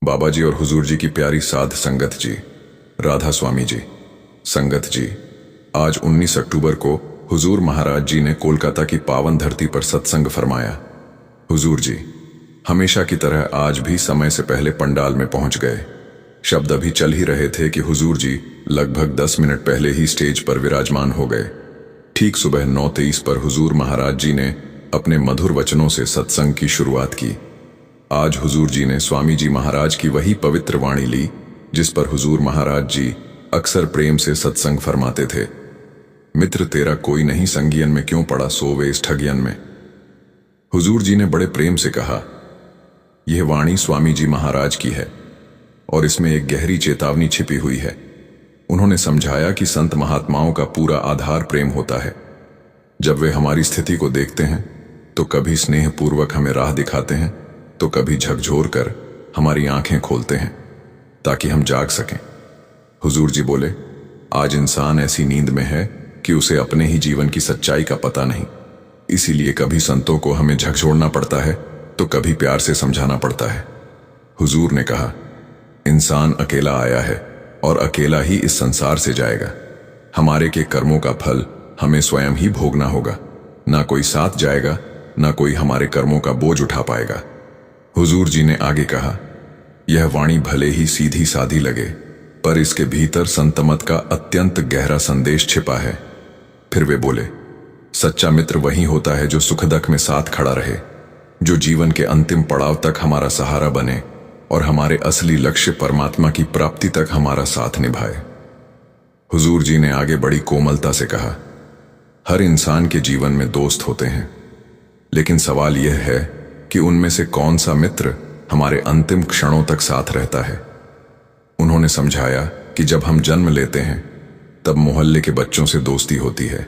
बाबा जी और हुजूर जी की प्यारी साध संगत जी, राधा स्वामी जी। संगत जी, आज 19 अक्टूबर को हुजूर महाराज जी ने कोलकाता की पावन धरती पर सत्संग फरमाया। हुजूर जी हमेशा की तरह आज भी समय से पहले पंडाल में पहुंच गए। शब्द अभी चल ही रहे थे कि हुजूर जी लगभग 10 मिनट पहले ही स्टेज पर विराजमान हो गए। ठीक सुबह 9:23 पर हुजूर महाराज जी ने अपने मधुर वचनों से सत्संग की शुरुआत की। आज हुजूर जी ने स्वामी जी महाराज की वही पवित्र वाणी ली जिस पर हुजूर महाराज जी अक्सर प्रेम से सत्संग फरमाते थे। मित्र तेरा कोई नहीं संगियन में क्यों पड़ा सोवे इस ठगियन में। हुजूर जी ने बड़े प्रेम से कहा, यह वाणी स्वामी जी महाराज की है और इसमें एक गहरी चेतावनी छिपी हुई है। उन्होंने समझाया कि संत महात्माओं का पूरा आधार प्रेम होता है। जब वे हमारी स्थिति को देखते हैं तो कभी स्नेह पूर्वक हमें राह दिखाते हैं तो कभी झकझोर कर हमारी आंखें खोलते हैं ताकि हम जाग सकें। हुजूर जी बोले, आज इंसान ऐसी नींद में है कि उसे अपने ही जीवन की सच्चाई का पता नहीं, इसीलिए कभी संतों को हमें झकझोरना पड़ता है तो कभी प्यार से समझाना पड़ता है। हुजूर ने कहा, इंसान अकेला आया है और अकेला ही इस संसार से जाएगा। हमारे के कर्मों का फल हमें स्वयं ही भोगना होगा। ना कोई साथ जाएगा, ना कोई हमारे कर्मों का बोझ उठा पाएगा। हुजूर जी ने आगे कहा, यह वाणी भले ही सीधी सादी लगे पर इसके भीतर संतमत का अत्यंत गहरा संदेश छिपा है। फिर वे बोले, सच्चा मित्र वही होता है जो सुख दुख में साथ खड़ा रहे, जो जीवन के अंतिम पड़ाव तक हमारा सहारा बने और हमारे असली लक्ष्य परमात्मा की प्राप्ति तक हमारा साथ निभाए। हुजूर जी ने आगे बड़ी कोमलता से कहा, हर इंसान के जीवन में दोस्त होते हैं, लेकिन सवाल यह है कि उनमें से कौन सा मित्र हमारे अंतिम क्षणों तक साथ रहता है। उन्होंने समझाया कि जब हम जन्म लेते हैं तब मोहल्ले के बच्चों से दोस्ती होती है,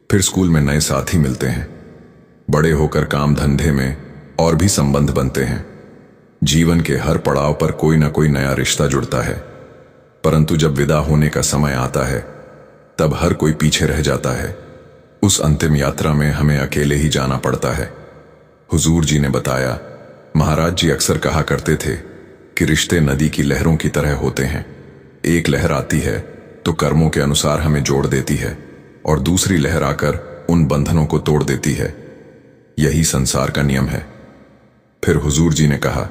फिर स्कूल में नए साथी मिलते हैं, बड़े होकर काम धंधे में और भी संबंध बनते हैं। जीवन के हर पड़ाव पर कोई ना कोई नया रिश्ता जुड़ता है, परंतु जब विदा होने का समय आता है तब हर कोई पीछे रह जाता है। उस अंतिम यात्रा में हमें अकेले ही जाना पड़ता है। हुजूर जी ने बताया, महाराज जी अक्सर कहा करते थे कि रिश्ते नदी की लहरों की तरह होते हैं। एक लहर आती है तो कर्मों के अनुसार हमें जोड़ देती है और दूसरी लहर आकर उन बंधनों को तोड़ देती है। यही संसार का नियम है। फिर हुजूर जी ने कहा,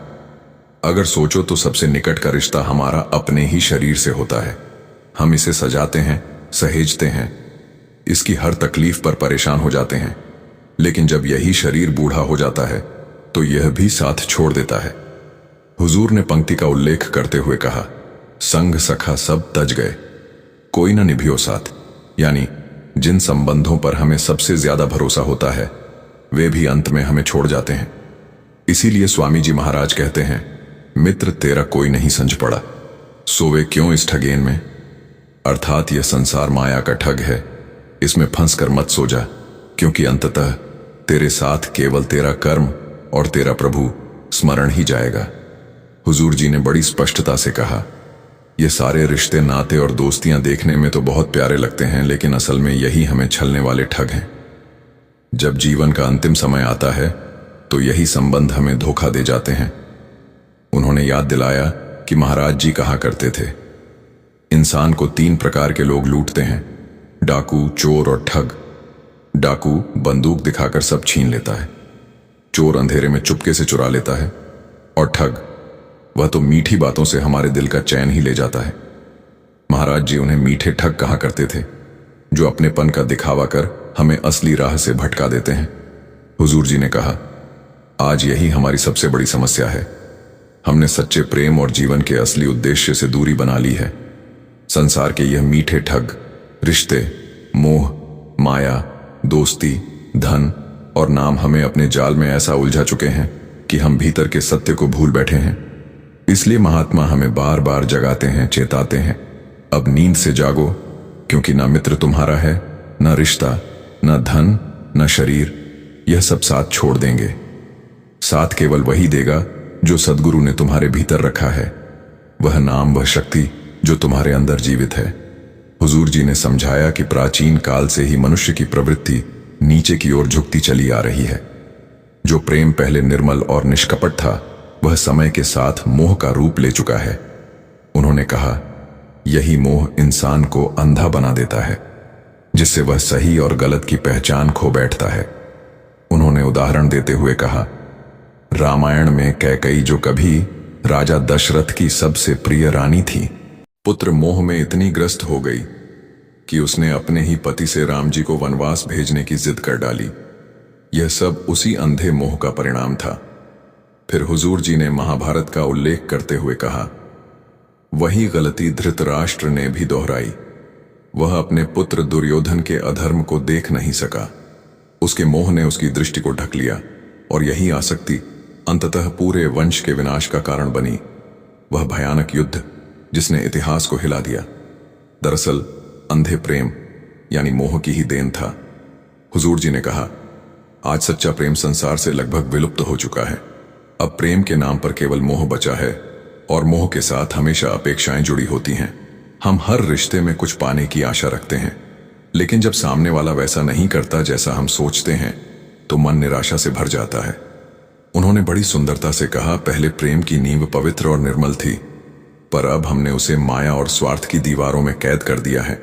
अगर सोचो तो सबसे निकट का रिश्ता हमारा अपने ही शरीर से होता है। हम इसे सजाते हैं, सहेजते हैं, इसकी हर तकलीफ पर परेशान हो जाते हैं, लेकिन जब यही शरीर बूढ़ा हो जाता है तो यह भी साथ छोड़ देता है। हुजूर ने पंक्ति का उल्लेख करते हुए कहा, संग सखा सब तज गए, कोई ना निभियो साथ। यानी जिन संबंधों पर हमें सबसे ज्यादा भरोसा होता है वे भी अंत में हमें छोड़ जाते हैं। इसीलिए स्वामी जी महाराज कहते हैं, मित्र तेरा कोई नहीं संज पड़ा सोवे क्यों इस ठगेन में। अर्थात यह संसार माया का ठग है, इसमें फंस कर मत सो जा, क्योंकि अंततः तेरे साथ केवल तेरा कर्म और तेरा प्रभु स्मरण ही जाएगा। हुजूर जी ने बड़ी स्पष्टता से कहा, ये सारे रिश्ते नाते और दोस्तियां देखने में तो बहुत प्यारे लगते हैं, लेकिन असल में यही हमें छलने वाले ठग हैं। जब जीवन का अंतिम समय आता है तो यही संबंध हमें धोखा दे जाते हैं। उन्होंने याद दिलाया कि महाराज जी कहा करते थे, इंसान को 3 प्रकार के लोग लूटते हैं, डाकू, चोर और ठग। डाकू बंदूक दिखाकर सब छीन लेता है, चोर अंधेरे में चुपके से चुरा लेता है, और ठग वह तो मीठी बातों से हमारे दिल का चैन ही ले जाता है। महाराज जी उन्हें मीठे ठग कहा करते थे, जो अपनेपन का दिखावा कर हमें असली राह से भटका देते हैं। हुजूर जी ने कहा, आज यही हमारी सबसे बड़ी समस्या है। हमने सच्चे प्रेम और जीवन के असली उद्देश्य से दूरी बना ली है। संसार के यह मीठे ठग रिश्ते, मोह, माया, दोस्ती, धन और नाम हमें अपने जाल में ऐसा उलझा चुके हैं कि हम भीतर के सत्य को भूल बैठे हैं। इसलिए महात्मा हमें बार बार जगाते हैं, चेताते हैं, अब नींद से जागो, क्योंकि ना मित्र तुम्हारा है, ना रिश्ता, ना धन, ना शरीर, यह सब साथ छोड़ देंगे। साथ केवल वही देगा जो सद्गुरु ने तुम्हारे भीतर रखा है, वह नाम, वह शक्ति जो तुम्हारे अंदर जीवित है। हुजूर जी ने समझाया कि प्राचीन काल से ही मनुष्य की प्रवृत्ति नीचे की ओर झुकती चली आ रही है। जो प्रेम पहले निर्मल और निष्कपट था, वह समय के साथ मोह का रूप ले चुका है। उन्होंने कहा, यही मोह इंसान को अंधा बना देता है, जिससे वह सही और गलत की पहचान खो बैठता है। उन्होंने उदाहरण देते हुए कहा, रामायण में कैकई जो कभी राजा दशरथ की सबसे प्रिय रानी थी, पुत्र मोह में इतनी ग्रस्त हो गई कि उसने अपने ही पति से राम जी को वनवास भेजने की जिद कर डाली। यह सब उसी अंधे मोह का परिणाम था। फिर हुजूर जी ने महाभारत का उल्लेख करते हुए कहा, वही गलती धृतराष्ट्र ने भी दोहराई। वह अपने पुत्र दुर्योधन के अधर्म को देख नहीं सका। उसके मोह ने उसकी दृष्टि को ढक लिया और यही आसक्ति अंततः पूरे वंश के विनाश का कारण बनी। वह भयानक युद्ध जिसने इतिहास को हिला दिया, दरअसल अंधे प्रेम यानी मोह की ही देन था। हुजूर जी ने कहा, आज सच्चा प्रेम संसार से लगभग विलुप्त हो चुका है। अब प्रेम के नाम पर केवल मोह बचा है और मोह के साथ हमेशा अपेक्षाएं जुड़ी होती हैं। हम हर रिश्ते में कुछ पाने की आशा रखते हैं, लेकिन जब सामने वाला वैसा नहीं करता जैसा हम सोचते हैं तो मन निराशा से भर जाता है। उन्होंने बड़ी सुंदरता से कहा, पहले प्रेम की नींव पवित्र और निर्मल थी, पर अब हमने उसे माया और स्वार्थ की दीवारों में कैद कर दिया है।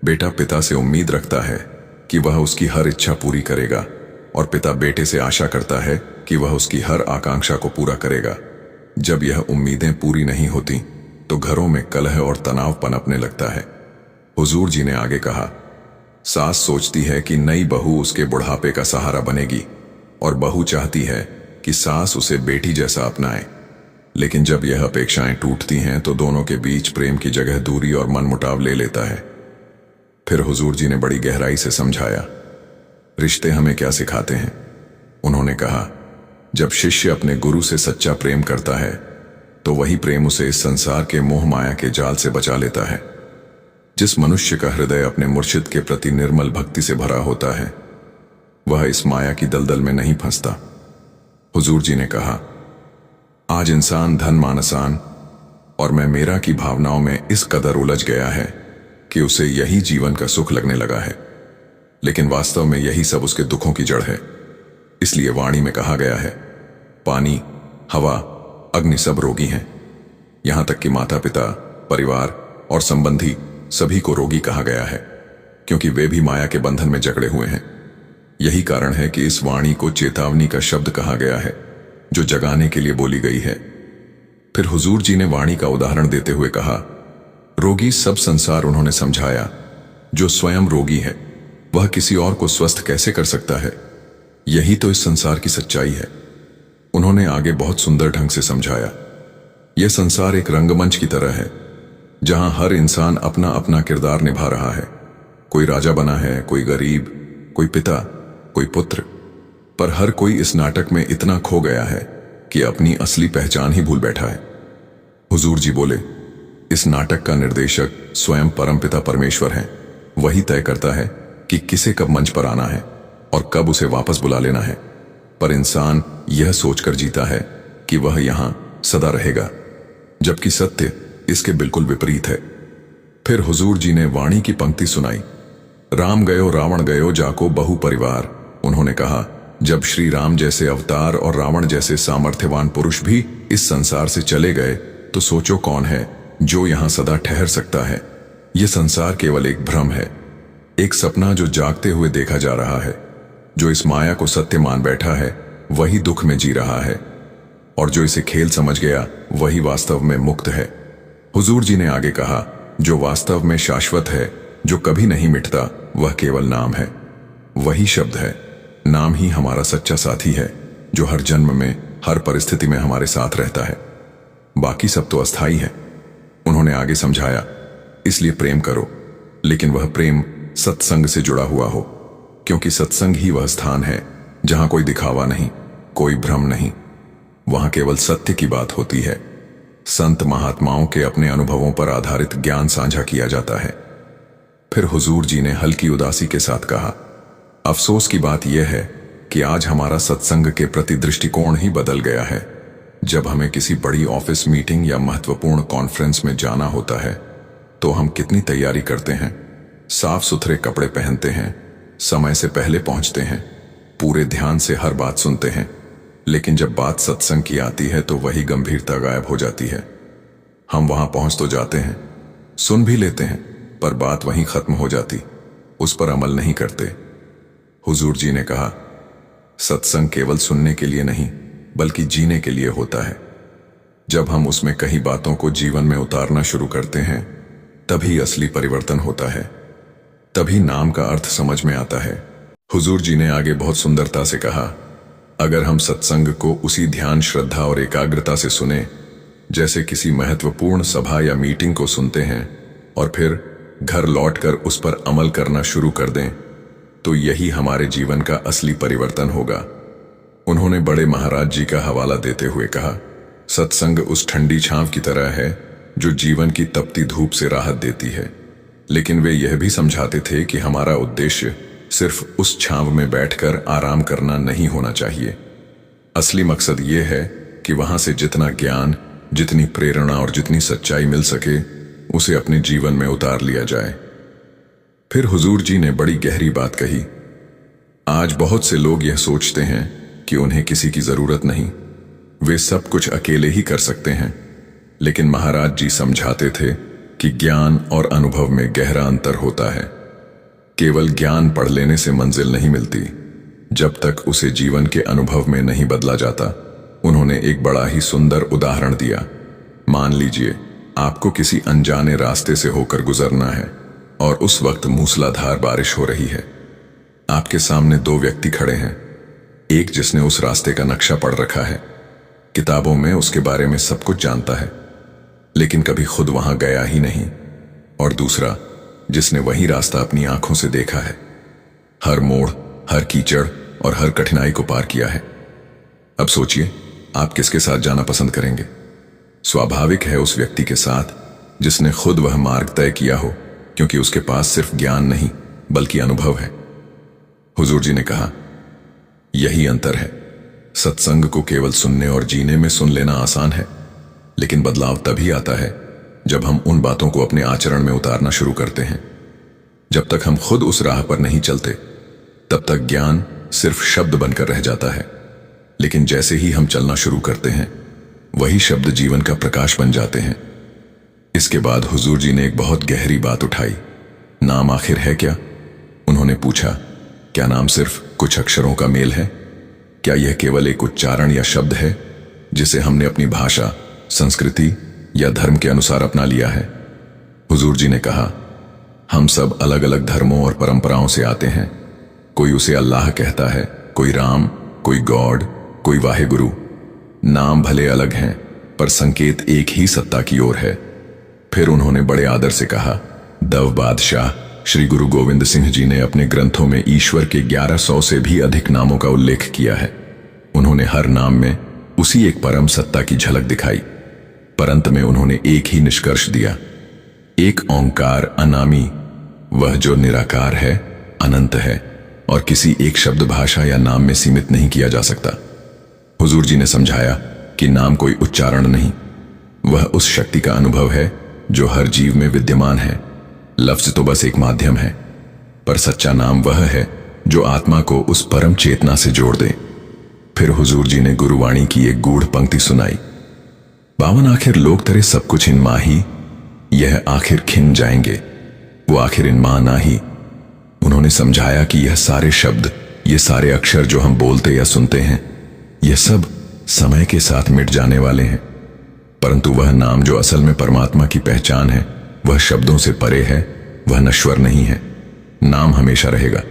बेटा पिता से उम्मीद रखता है कि वह उसकी हर इच्छा पूरी करेगा और पिता बेटे से आशा करता है कि वह उसकी हर आकांक्षा को पूरा करेगा। जब यह उम्मीदें पूरी नहीं होती तो घरों में कलह और तनाव पनपने लगता है। हुजूर जी ने आगे कहा, सास सोचती है कि नई बहू उसके बुढ़ापे का सहारा बनेगी और बहू चाहती है कि सास उसे बेटी जैसा अपनाए। लेकिन जब यह अपेक्षाएं टूटती हैं तो दोनों के बीच प्रेम की जगह दूरी और मनमुटाव ले लेता है। फिर हुजूर जी ने बड़ी गहराई से समझाया, रिश्ते हमें क्या सिखाते हैं। उन्होंने कहा, जब शिष्य अपने गुरु से सच्चा प्रेम करता है तो वही प्रेम उसे इस संसार के मोह माया के जाल से बचा लेता है। जिस मनुष्य का हृदय अपने मुर्शिद के प्रति निर्मल भक्ति से भरा होता है वह इस माया की दलदल में नहीं फंसता। हुजूर जी ने कहा, आज इंसान धन मानसान और मैं मेरा की भावनाओं में इस कदर उलझ गया है कि उसे यही जीवन का सुख लगने लगा है, लेकिन वास्तव में यही सब उसके दुखों की जड़ है। इसलिए वाणी में कहा गया है, पानी, हवा, अग्नि सब रोगी हैं। यहां तक कि माता पिता, परिवार और संबंधी सभी को रोगी कहा गया है, क्योंकि वे भी माया के बंधन में जकड़े हुए हैं। यही कारण है कि इस वाणी को चेतावनी का शब्द कहा गया है, जो जगाने के लिए बोली गई है। फिर हुजूर जी ने वाणी का उदाहरण देते हुए कहा, रोगी सब संसार उन्होंने समझाया। जो स्वयं रोगी है वह किसी और को स्वस्थ कैसे कर सकता है? यही तो इस संसार की सच्चाई है। उन्होंने आगे बहुत सुंदर ढंग से समझाया, यह संसार एक रंगमंच की तरह है जहां हर इंसान अपना अपना किरदार निभा रहा है। कोई राजा बना है, कोई गरीब, कोई पिता, कोई पुत्र, पर हर कोई इस नाटक में इतना खो गया है कि अपनी असली पहचान ही भूल बैठा है। हुजूर जी बोले, इस नाटक का निर्देशक स्वयं परमपिता परमेश्वर है। वही तय करता है कि किसे कब मंच पर आना है और कब उसे वापस बुला लेना है, पर इंसान यह सोचकर जीता है कि वह यहां सदा रहेगा, जबकि सत्य इसके बिल्कुल विपरीत है। फिर हुजूर जी ने वाणी की पंक्ति सुनाई, राम गयो रावण गयो जाको बहु परिवार। उन्होंने कहा, जब श्री राम जैसे अवतार और रावण जैसे सामर्थ्यवान पुरुष भी इस संसार से चले गए तो सोचो कौन है जो यहां सदा ठहर सकता है। यह संसार केवल एक भ्रम है, एक सपना जो जागते हुए देखा जा रहा है। जो इस माया को सत्य मान बैठा है वही दुख में जी रहा है, और जो इसे खेल समझ गया वही वास्तव में मुक्त है। हुजूर जी ने आगे कहा, जो वास्तव में शाश्वत है, जो कभी नहीं मिटता, वह केवल नाम है। वही शब्द है, नाम ही हमारा सच्चा साथी है, जो हर जन्म में, हर परिस्थिति में हमारे साथ रहता है। बाकी सब तो अस्थाई है। उन्होंने आगे समझाया, इसलिए प्रेम करो, लेकिन वह प्रेम सत्संग से जुड़ा हुआ हो, क्योंकि सत्संग ही वह स्थान है जहां कोई दिखावा नहीं, कोई भ्रम नहीं। वहां केवल सत्य की बात होती है। संत महात्माओं के अपने अनुभवों पर आधारित ज्ञान साझा किया जाता है। फिर हुजूर जी ने हल्की उदासी के साथ कहा, अफसोस की बात यह है कि आज हमारा सत्संग के प्रति दृष्टिकोण ही बदल गया है। जब हमें किसी बड़ी ऑफिस मीटिंग या महत्वपूर्ण कॉन्फ्रेंस में जाना होता है तो हम कितनी तैयारी करते हैं, साफ सुथरे कपड़े पहनते हैं, समय से पहले पहुंचते हैं, पूरे ध्यान से हर बात सुनते हैं। लेकिन जब बात सत्संग की आती है तो वही गंभीरता गायब हो जाती है। हम वहां पहुंच तो जाते हैं, सुन भी लेते हैं, पर बात वहीं खत्म हो जाती, उस पर अमल नहीं करते। हुजूर जी ने कहा, सत्संग केवल सुनने के लिए नहीं बल्कि जीने के लिए होता है। जब हम उसमें कई बातों को जीवन में उतारना शुरू करते हैं तभी असली परिवर्तन होता है, तभी नाम का अर्थ समझ में आता है। हुजूर जी ने आगे बहुत सुंदरता से कहा, अगर हम सत्संग को उसी ध्यान, श्रद्धा और एकाग्रता से सुने जैसे किसी महत्वपूर्ण सभा या मीटिंग को सुनते हैं और फिर घर लौटकर उस पर अमल करना शुरू कर दें, तो यही हमारे जीवन का असली परिवर्तन होगा। उन्होंने बड़े महाराज जी का हवाला देते हुए कहा, सत्संग उस ठंडी छांव की तरह है जो जीवन की तपती धूप से राहत देती है। लेकिन वे यह भी समझाते थे कि हमारा उद्देश्य सिर्फ उस छांव में बैठकर आराम करना नहीं होना चाहिए। असली मकसद ये है कि वहां से जितना ज्ञान, जितनी प्रेरणा और जितनी सच्चाई मिल सके उसे अपने जीवन में उतार लिया जाए। फिर हुजूर जी ने बड़ी गहरी बात कही, आज बहुत से लोग यह सोचते हैं कि उन्हें किसी की जरूरत नहीं, वे सब कुछ अकेले ही कर सकते हैं। लेकिन महाराज जी समझाते थे कि ज्ञान और अनुभव में गहरा अंतर होता है। केवल ज्ञान पढ़ लेने से मंजिल नहीं मिलती जब तक उसे जीवन के अनुभव में नहीं बदला जाता। उन्होंने एक बड़ा ही सुंदर उदाहरण दिया। मान लीजिए आपको किसी अनजाने रास्ते से होकर गुजरना है और उस वक्त मूसलाधार बारिश हो रही है। आपके सामने दो व्यक्ति खड़े हैं, एक जिसने उस रास्ते का नक्शा पढ़ रखा है, किताबों में उसके बारे में सब कुछ जानता है, लेकिन कभी खुद वहां गया ही नहीं, और दूसरा जिसने वही रास्ता अपनी आंखों से देखा है, हर मोड़, हर कीचड़ और हर कठिनाई को पार किया है। अब सोचिए आप किसके साथ जाना पसंद करेंगे? स्वाभाविक है उस व्यक्ति के साथ जिसने खुद वह मार्ग तय किया हो, क्योंकि उसके पास सिर्फ ज्ञान नहीं बल्कि अनुभव है। हुजूर जी ने कहा, यही अंतर है। सत्संग को केवल सुनने और जीने में सुन लेना आसान है, लेकिन बदलाव तभी आता है जब हम उन बातों को अपने आचरण में उतारना शुरू करते हैं। जब तक हम खुद उस राह पर नहीं चलते तब तक ज्ञान सिर्फ शब्द बनकर रह जाता है, लेकिन जैसे ही हम चलना शुरू करते हैं वही शब्द जीवन का प्रकाश बन जाते हैं। इसके बाद हुजूर जी ने एक बहुत गहरी बात उठाई, नाम आखिर है क्या? उन्होंने पूछा, क्या नाम सिर्फ कुछ अक्षरों का मेल है? क्या यह केवल एक उच्चारण या शब्द है जिसे हमने अपनी भाषा, संस्कृति या धर्म के अनुसार अपना लिया है? हुजूर जी ने कहा, हम सब अलग अलग धर्मों और परंपराओं से आते हैं। कोई उसे अल्लाह कहता है, कोई राम, कोई गॉड, कोई वाहेगुरु। नाम भले अलग हैं पर संकेत एक ही सत्ता की ओर है। फिर उन्होंने बड़े आदर से कहा, दव बादशाह श्री गुरु गोविंद सिंह जी ने अपने ग्रंथों में ईश्वर के 1100 से भी अधिक नामों का उल्लेख किया है। उन्होंने हर नाम में उसी एक परम सत्ता की झलक दिखाई, पर अंत में उन्होंने एक ही निष्कर्ष दिया, एक ओंकार अनामी, वह जो निराकार है, अनंत है और किसी एक शब्द, भाषा या नाम में सीमित नहीं किया जा सकता। हुजूर जी ने समझाया कि नाम कोई उच्चारण नहीं, वह उस शक्ति का अनुभव है जो हर जीव में विद्यमान है। लफ्ज तो बस एक माध्यम है, पर सच्चा नाम वह है जो आत्मा को उस परम चेतना से जोड़ दे। फिर हुजूर जी ने गुरुवाणी की एक गूढ़ पंक्ति सुनाई, 52 आखिर लोग तेरे सब कुछ इन माही, यह आखिर खिन जाएंगे, वो आखिर इन मां नाही। उन्होंने समझाया कि यह सारे शब्द, ये सारे अक्षर जो हम बोलते या सुनते हैं, यह सब समय के साथ मिट जाने वाले हैं, परंतु वह नाम जो असल में परमात्मा की पहचान है, वह शब्दों से परे है, वह नश्वर नहीं है, नाम हमेशा रहेगा।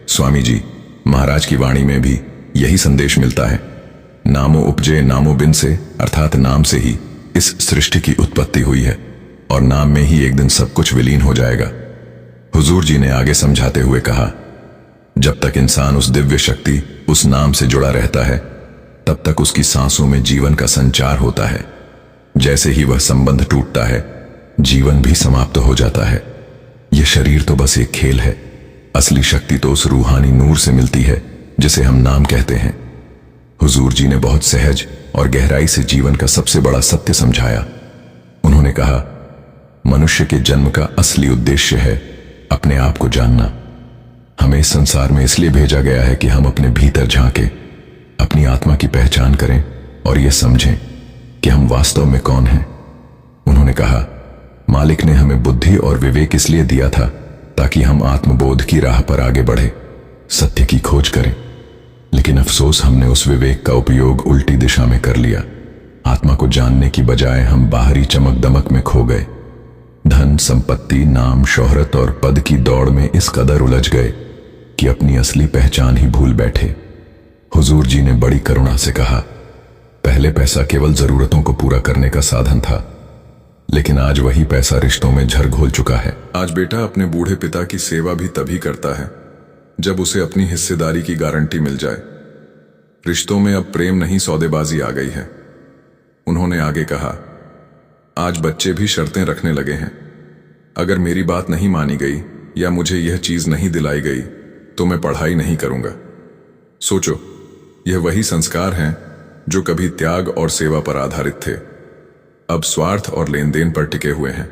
स्वामी जी महाराज की वाणी में भी यही संदेश मिलता है, नामो उपजे नामो बिन से, अर्थात नाम से ही इस सृष्टि की उत्पत्ति हुई है और नाम में ही एक दिन सब कुछ विलीन हो जाएगा। हुजूर जी ने आगे समझाते हुए कहा, जब तक इंसान उस दिव्य शक्ति, उस नाम से जुड़ा रहता है, तब तक उसकी सांसों में जीवन का संचार होता है। जैसे ही वह संबंध टूटता है, जीवन भी समाप्त हो जाता है। यह शरीर तो बस एक खेल है, असली शक्ति तो उस रूहानी नूर से मिलती है जिसे हम नाम कहते हैं। हुजूर जी ने बहुत सहज और गहराई से जीवन का सबसे बड़ा सत्य समझाया। उन्होंने कहा, मनुष्य के जन्म का असली उद्देश्य है अपने आप को जानना। हमें इस संसार में इसलिए भेजा गया है कि हम अपने भीतर झांके, अपनी आत्मा की पहचान करें और यह समझें कि हम वास्तव में कौन हैं। उन्होंने कहा, मालिक ने हमें बुद्धि और विवेक इसलिए दिया था ताकि हम आत्मबोध की राह पर आगे बढ़े, सत्य की खोज करें। लेकिन अफसोस, हमने उस विवेक का उपयोग उल्टी दिशा में कर लिया। आत्मा को जानने की बजाय हम बाहरी चमक दमक में खो गए। धन, संपत्ति, नाम, शोहरत और पद की दौड़ में इस कदर उलझ गए कि अपनी असली पहचान ही भूल बैठे। हुजूर जी ने बड़ी करुणा से कहा, पहले पैसा केवल जरूरतों को पूरा करने का साधन था, लेकिन आज वही पैसा रिश्तों में झर घोल चुका है। आज बेटा अपने बूढ़े पिता की सेवा भी तभी करता है जब उसे अपनी हिस्सेदारी की गारंटी मिल जाए। रिश्तों में अब प्रेम नहीं, सौदेबाजी आ गई है। उन्होंने आगे कहा, आज बच्चे भी शर्तें रखने लगे हैं। अगर मेरी बात नहीं मानी गई या मुझे यह चीज नहीं दिलाई गई तो मैं पढ़ाई नहीं करूंगा। सोचो, यह वही संस्कार हैं जो कभी त्याग और सेवा पर आधारित थे, अब स्वार्थ और लेन देन पर टिके हुए हैं।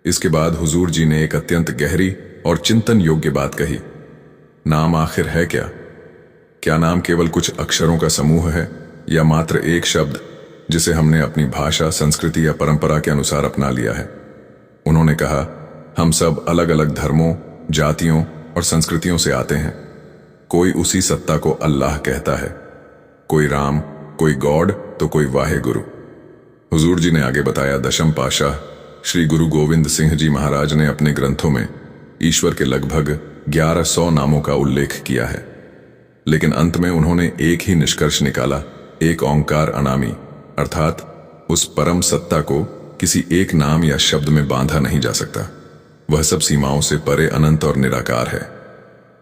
इसके बाद हुजूर जी ने एक अत्यंत गहरी और चिंतन योग्य बात कही, नाम आखिर है क्या? क्या नाम केवल कुछ अक्षरों का समूह है या मात्र एक शब्द जिसे हमने अपनी भाषा, संस्कृति या परंपरा के अनुसार अपना लिया है? उन्होंने कहा, हम सब अलग अलग धर्मों, जातियों और संस्कृतियों से आते हैं। कोई उसी सत्ता को अल्लाह कहता है, कोई राम, कोई गॉड तो कोई वाहे गुरु। हुजूर जी ने आगे बताया, दशम पाशाह श्री गुरु गोविंद सिंह जी महाराज ने अपने ग्रंथों में ईश्वर के लगभग 1100 नामों का उल्लेख किया है, लेकिन अंत में उन्होंने एक ही निष्कर्ष निकाला, एक ओंकार अनामी, अर्थात उस परम सत्ता को किसी एक नाम या शब्द में बांधा नहीं जा सकता। वह सब सीमाओं से परे अनंत और निराकार है।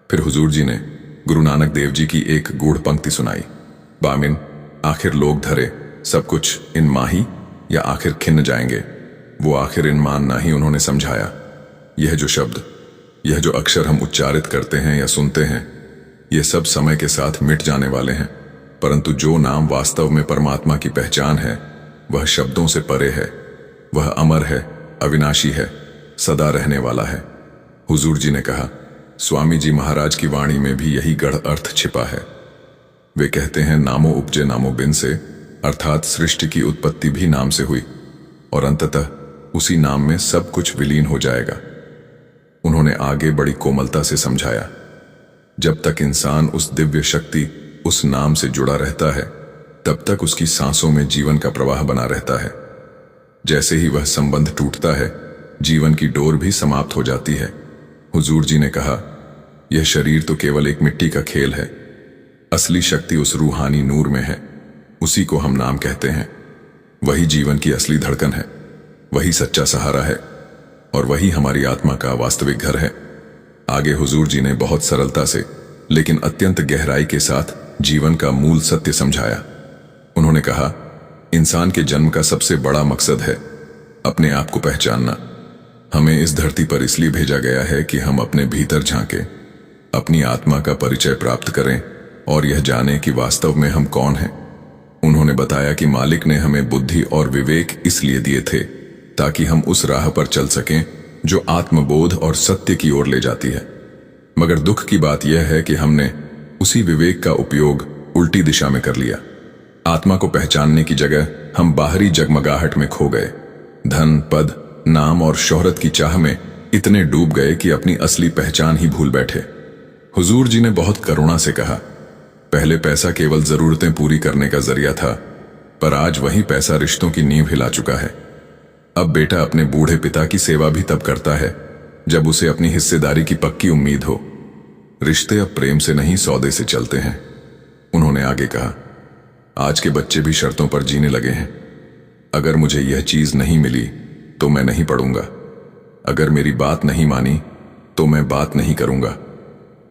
फिर हुजूर जी ने गुरु नानक देव जी की एक गूढ़ पंक्ति सुनाई, बामिन, आखिर लोग धरे सब कुछ इन माही या आखिर खिन्न जाएंगे। वो आखिर इन मान ना ही उन्होंने समझाया। यह जो शब्द, यह जो अक्षर हम उच्चारित करते हैं या सुनते हैं, ये सब समय के साथ मिट जाने वाले हैं, परंतु जो नाम वास्तव में परमात्मा की पहचान है वह शब्दों से परे है। वह अमर है, अविनाशी है, सदा रहने वाला है। हुजूर जी ने कहा, स्वामी जी महाराज की वाणी में भी यही गढ़ अर्थ छिपा है। वे कहते हैं, नामो उपजे नामो बिन से, अर्थात सृष्टि की उत्पत्ति भी नाम से हुई और अंततः उसी नाम में सब कुछ विलीन हो जाएगा। उन्होंने आगे बड़ी कोमलता से समझाया, जब तक इंसान उस दिव्य शक्ति, उस नाम से जुड़ा रहता है, तब तक उसकी सांसों में जीवन का प्रवाह बना रहता है। जैसे ही वह संबंध टूटता है, जीवन की डोर भी समाप्त हो जाती है। हुजूर जी ने कहा, यह शरीर तो केवल एक मिट्टी का खेल है, असली शक्ति उस रूहानी नूर में है। उसी को हम नाम कहते हैं। वही जीवन की असली धड़कन है, वही सच्चा सहारा है और वही हमारी आत्मा का वास्तविक घर है। आगे हुजूर जी ने बहुत सरलता से लेकिन अत्यंत गहराई के साथ जीवन का मूल सत्य समझाया। उन्होंने कहा, इंसान के जन्म का सबसे बड़ा मकसद है अपने आप को पहचानना। हमें इस धरती पर इसलिए भेजा गया है कि हम अपने भीतर झांके, अपनी आत्मा का परिचय प्राप्त करें और यह जाने कि वास्तव में हम कौन हैं। उन्होंने बताया कि मालिक ने हमें बुद्धि और विवेक इसलिए दिए थे ताकि हम उस राह पर चल सकें जो आत्मबोध और सत्य की ओर ले जाती है। मगर दुख की बात यह है कि हमने उसी विवेक का उपयोग उल्टी दिशा में कर लिया। आत्मा को पहचानने की जगह हम बाहरी जगमगाहट में खो गए। धन, पद, नाम और शोहरत की चाह में इतने डूब गए कि अपनी असली पहचान ही भूल बैठे। हुजूर जी ने बहुत करुणा से कहा, पहले पैसा केवल जरूरतें पूरी करने का जरिया था, पर आज वही पैसा रिश्तों की नींव हिला चुका है। अब बेटा अपने बूढ़े पिता की सेवा भी तब करता है जब उसे अपनी हिस्सेदारी की पक्की उम्मीद हो। रिश्ते अब प्रेम से नहीं, सौदे से चलते हैं। उन्होंने आगे कहा, आज के बच्चे भी शर्तों पर जीने लगे हैं। अगर मुझे यह चीज नहीं मिली तो मैं नहीं पढ़ूंगा, अगर मेरी बात नहीं मानी तो मैं बात नहीं करूंगा।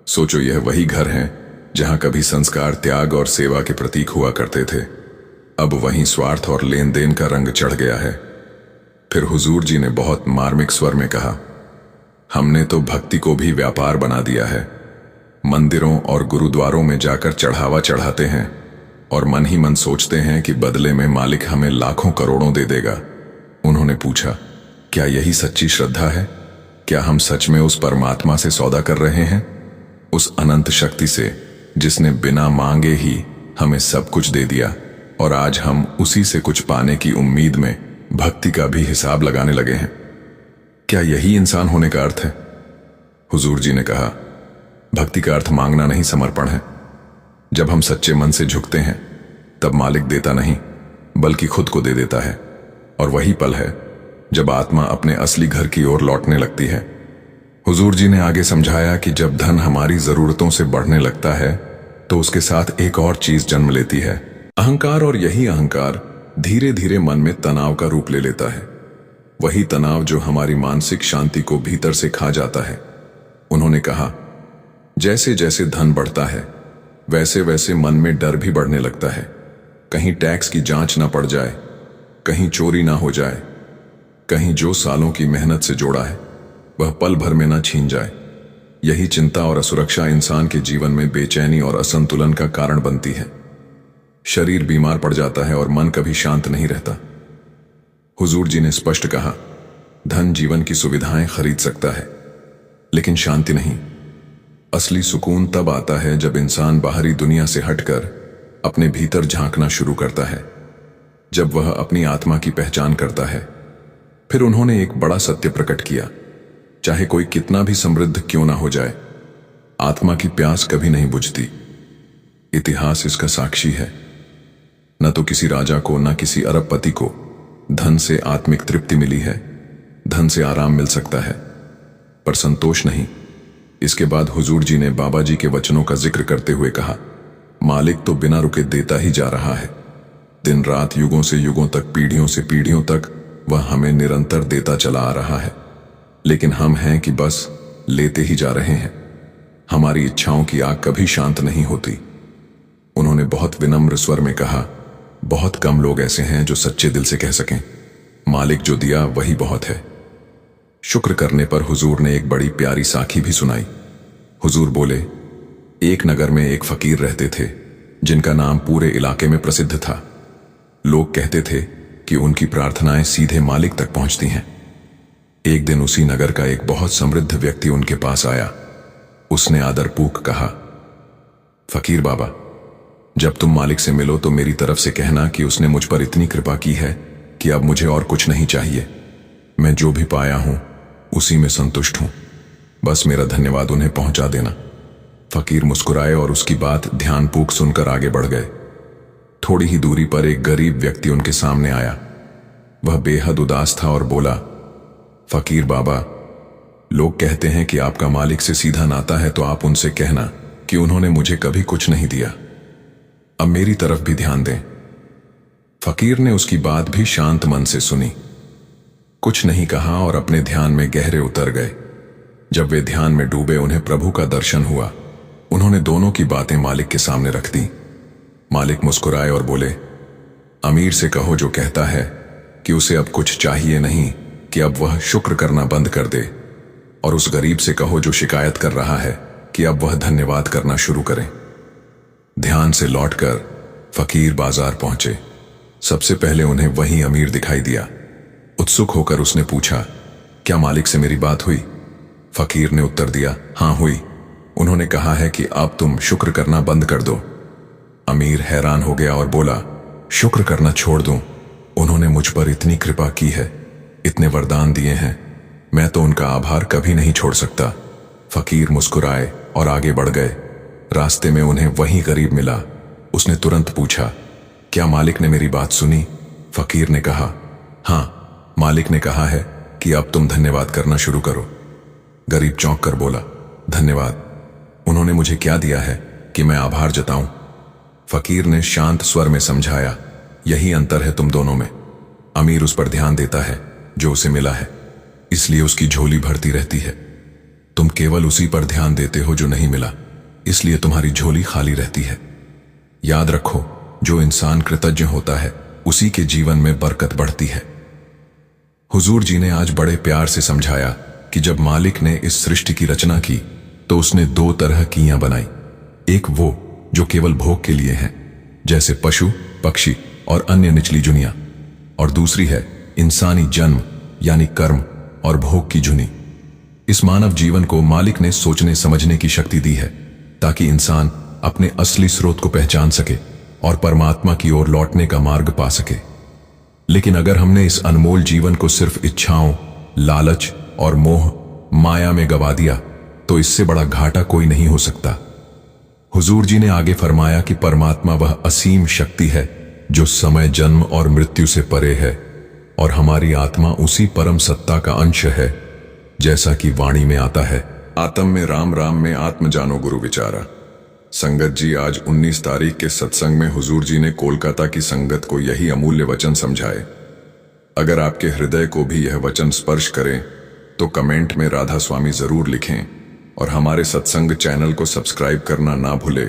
सोचो, यह वही घर है जहां कभी संस्कार त्याग और सेवा के प्रतीक हुआ करते थे, अब वहीं स्वार्थ और लेन देन का रंग चढ़ गया है। फिर हुजूर जी ने बहुत मार्मिक स्वर में कहा, हमने तो भक्ति को भी व्यापार बना दिया है। मंदिरों और गुरुद्वारों में जाकर चढ़ावा चढ़ाते हैं और मन ही मन सोचते हैं कि बदले में मालिक हमें लाखों करोड़ों दे देगा। उन्होंने पूछा, क्या यही सच्ची श्रद्धा है? क्या हम सच में उस परमात्मा से सौदा कर रहे हैं, उस अनंत शक्ति से जिसने बिना मांगे ही हमें सब कुछ दे दिया और आज हम उसी से कुछ पाने की उम्मीद में भक्ति का भी हिसाब लगाने लगे हैं। क्या यही इंसान होने का अर्थ है? हुजूर जी ने कहा, भक्ति का अर्थ मांगना नहीं, समर्पण है। जब हम सच्चे मन से झुकते हैं तब मालिक देता नहीं बल्कि खुद को दे देता है, और वही पल है जब आत्मा अपने असली घर की ओर लौटने लगती है। हुजूर जी ने आगे समझाया कि जब धन हमारी जरूरतों से बढ़ने लगता है तो उसके साथ एक और चीज जन्म लेती है, अहंकार। और यही अहंकार धीरे धीरे मन में तनाव का रूप ले लेता है, वही तनाव जो हमारी मानसिक शांति को भीतर से खा जाता है। उन्होंने कहा, जैसे जैसे धन बढ़ता है वैसे वैसे मन में डर भी बढ़ने लगता है, कहीं टैक्स की जांच ना पड़ जाए, कहीं चोरी ना हो जाए, कहीं जो सालों की मेहनत से जोड़ा है वह पल भर में ना छीन जाए। यही चिंता और असुरक्षा इंसान के जीवन में बेचैनी और असंतुलन का कारण बनती है। शरीर बीमार पड़ जाता है और मन कभी शांत नहीं रहता। हुजूर जी ने स्पष्ट कहा, धन जीवन की सुविधाएं खरीद सकता है लेकिन शांति नहीं। असली सुकून तब आता है जब इंसान बाहरी दुनिया से हटकर अपने भीतर झांकना शुरू करता है, जब वह अपनी आत्मा की पहचान करता है। फिर उन्होंने एक बड़ा सत्य प्रकट किया, चाहे कोई कितना भी समृद्ध क्यों ना हो जाए, आत्मा की प्यास कभी नहीं बुझती। इतिहास इसका साक्षी है। न तो किसी राजा को न किसी अरबपति को धन से आत्मिक तृप्ति मिली है। धन से आराम मिल सकता है पर संतोष नहीं। इसके बाद हुजूर जी ने बाबा जी के वचनों का जिक्र करते हुए कहा, मालिक तो बिना रुके देता ही जा रहा है। दिन रात, युगों से युगों तक, पीढ़ियों से पीढ़ियों तक वह हमें निरंतर देता चला आ रहा है, लेकिन हम हैं कि बस लेते ही जा रहे हैं। हमारी इच्छाओं की आग कभी शांत नहीं होती। उन्होंने बहुत विनम्र स्वर में कहा, बहुत कम लोग ऐसे हैं जो सच्चे दिल से कह सकें, मालिक जो दिया वही बहुत है। शुक्र करने पर हुजूर ने एक बड़ी प्यारी साखी भी सुनाई। हुजूर बोले, एक नगर में एक फकीर रहते थे जिनका नाम पूरे इलाके में प्रसिद्ध था। लोग कहते थे कि उनकी प्रार्थनाएं सीधे मालिक तक पहुंचती हैं। एक दिन उसी नगर का एक बहुत समृद्ध व्यक्ति उनके पास आया। उसने आदरपूर्वक कहा, फकीर बाबा, जब तुम मालिक से मिलो तो मेरी तरफ से कहना कि उसने मुझ पर इतनी कृपा की है कि अब मुझे और कुछ नहीं चाहिए। मैं जो भी पाया हूं उसी में संतुष्ट हूं, बस मेरा धन्यवाद उन्हें पहुंचा देना। फकीर मुस्कुराए और उसकी बात ध्यानपूर्वक सुनकर आगे बढ़ गए। थोड़ी ही दूरी पर एक गरीब व्यक्ति उनके सामने आया। वह बेहद उदास था और बोला, फकीर बाबा, लोग कहते हैं कि आपका मालिक से सीधा नाता है, तो आप उनसे कहना कि उन्होंने मुझे कभी कुछ नहीं दिया। अब मेरी तरफ भी ध्यान दें। फकीर ने उसकी बात भी शांत मन से सुनी, कुछ नहीं कहा और अपने ध्यान में गहरे उतर गए। जब वे ध्यान में डूबे उन्हें प्रभु का दर्शन हुआ। उन्होंने दोनों की बातें मालिक के सामने रख दी। मालिक मुस्कुराए और बोले, अमीर से कहो जो कहता है कि उसे अब कुछ चाहिए नहीं कि अब वह शुक्र करना बंद कर दे, और उस गरीब से कहो जो शिकायत कर रहा है कि अब वह धन्यवाद करना शुरू करे। ध्यान से लौटकर फकीर बाजार पहुंचे। सबसे पहले उन्हें वही अमीर दिखाई दिया। उत्सुक होकर उसने पूछा, क्या मालिक से मेरी बात हुई? फकीर ने उत्तर दिया, हां हुई। उन्होंने कहा है कि अब तुम शुक्र करना बंद कर दो। अमीर हैरान हो गया और बोला, शुक्र करना छोड़ दूं? उन्होंने मुझ पर इतनी कृपा की है, इतने वरदान दिए हैं, मैं तो उनका आभार कभी नहीं छोड़ सकता। फकीर मुस्कुराए और आगे बढ़ गए। रास्ते में उन्हें वही गरीब मिला। उसने तुरंत पूछा, क्या मालिक ने मेरी बात सुनी? फकीर ने कहा, हां, मालिक ने कहा है कि अब तुम धन्यवाद करना शुरू करो। गरीब चौंक कर बोला, धन्यवाद? उन्होंने मुझे क्या दिया है कि मैं आभार जताऊं? फकीर ने शांत स्वर में समझाया, यही अंतर है तुम दोनों में। अमीर उस पर ध्यान देता है जो उसे मिला है, इसलिए उसकी झोली भरती रहती है। तुम केवल उसी पर ध्यान देते हो जो नहीं मिला, इसलिए तुम्हारी झोली खाली रहती है। याद रखो, जो इंसान कृतज्ञ होता है उसी के जीवन में बरकत बढ़ती है। हुजूर जी ने आज बड़े प्यार से समझाया कि जब मालिक ने इस सृष्टि की रचना की तो उसने दो तरह कीयां बनाई। एक वो जो केवल भोग के लिए हैं, जैसे पशु, पक्षी और अन्य निचली जुनियां, और दूसरी है इंसानी जन्म यानी कर्म और भोग की जुनी। इस मानव जीवन को मालिक ने सोचने समझने की शक्ति दी है ताकि इंसान अपने असली स्रोत को पहचान सके और परमात्मा की ओर लौटने का मार्ग पा सके। लेकिन अगर हमने इस अनमोल जीवन को सिर्फ इच्छाओं, लालच और मोह माया में गवा दिया तो इससे बड़ा घाटा कोई नहीं हो सकता। हुजूर जी ने आगे फरमाया कि परमात्मा वह असीम शक्ति है जो समय, जन्म और मृत्यु से परे है और हमारी आत्मा उसी परम सत्ता का अंश है। जैसा कि वाणी में आता है, आत्म में राम, राम में आत्म जानो गुरु विचारा। संगत जी, आज 19 तारीख के सत्संग में हुजूर जी ने कोलकाता की संगत को यही अमूल्य वचन समझाए। अगर आपके हृदय को भी यह वचन स्पर्श करें तो कमेंट में राधा स्वामी जरूर लिखें और हमारे सत्संग चैनल को सब्सक्राइब करना ना भूलें।